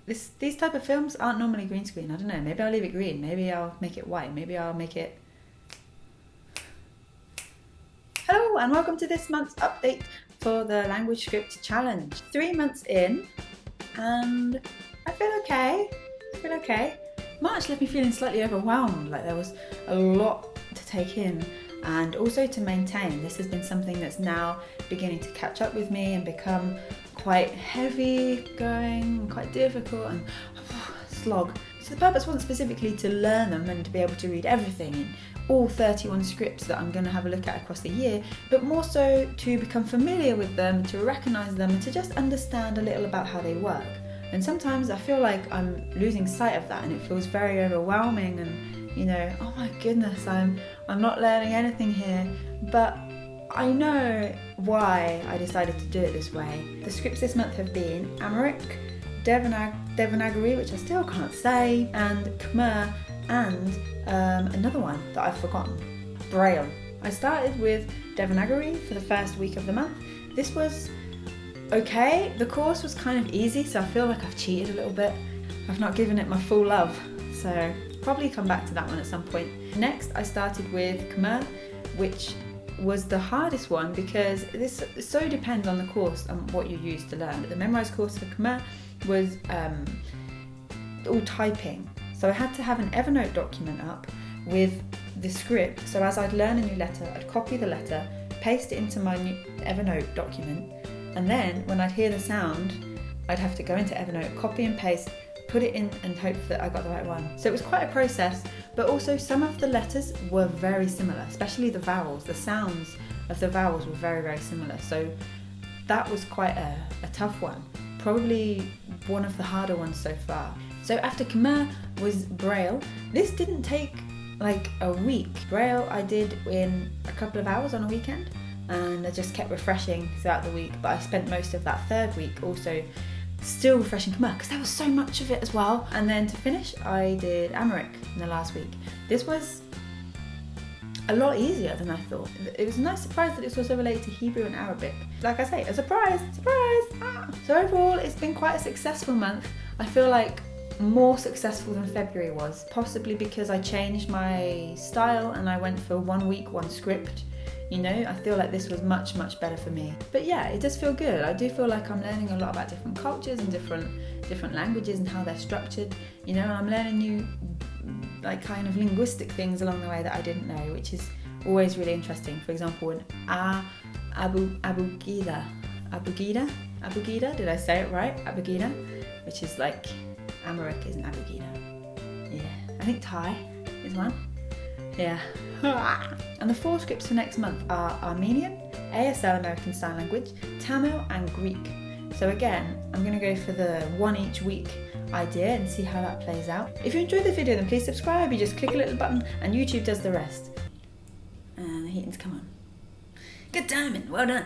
these type of films aren't normally green screen. I don't know, maybe I'll leave it green, maybe I'll make it white, maybe I'll make it... Hello and welcome to this month's update for the Language Script Challenge. 3 months in and I feel okay. March left me feeling slightly overwhelmed, like there was a lot to take in and also to maintain. This has been something that's now beginning to catch up with me and become quite heavy going, quite difficult and slog. So the purpose wasn't specifically to learn them and to be able to read everything in all 31 scripts that I'm going to have a look at across the year, but more so to become familiar with them, to recognise them and to just understand a little about how they work. And sometimes I feel like I'm losing sight of that and it feels very overwhelming and, you know, oh my goodness, I'm not learning anything here. But I know why I decided to do it this way. The scripts this month have been Amharic, Devanagari, which I still can't say, and Khmer, and another one that I've forgotten, Braille. I started with Devanagari for the first week of the month. This was okay. The course was kind of easy, so I feel like I've cheated a little bit. I've not given it my full love, so probably come back to that one at some point. Next, I started with Khmer, which was the hardest one because this so depends on the course and what you use to learn. The memorized course for Khmer was all typing. So I had to have an Evernote document up with the script. So as I'd learn a new letter, I'd copy the letter, paste it into my new Evernote document, and then when I'd hear the sound, I'd have to go into Evernote, copy and paste, put it in and hope that I got the right one. So it was quite a process, but also some of the letters were very similar, especially the vowels. The sounds of the vowels were very, very similar. So that was quite a tough one. Probably one of the harder ones so far. So after Khmer was Braille. This didn't take like a week. Braille I did in a couple of hours on a weekend and I just kept refreshing throughout the week, but I spent most of that third week also still refreshing Khmer because there was so much of it as well. And then to finish I did Amharic in the last week. This was a lot easier than I thought. It was a nice surprise that it's also related to Hebrew and Arabic. Like I say, a surprise! So overall it's been quite a successful month. I feel like more successful than February was, possibly because I changed my style and I went for 1 week, 1 script. You know, I feel like this was much better for me. But yeah, it does feel good. I do feel like I'm learning a lot about different cultures and different languages and how they're structured, you know, and I'm learning new like kind of linguistic things along the way that I didn't know, which is always really interesting. For example, an abugida, did I say it right? Abugida, which is like Amharic is an abugida. Yeah, I think Thai is one. Yeah. And the 4 scripts for next month are Armenian, ASL American Sign Language, Tamil and Greek. So again, I'm going to go for the 1 each week idea and see how that plays out. If you enjoyed the video then please subscribe. You just click a little button and YouTube does the rest. And the heating's come on. Good timing, well done.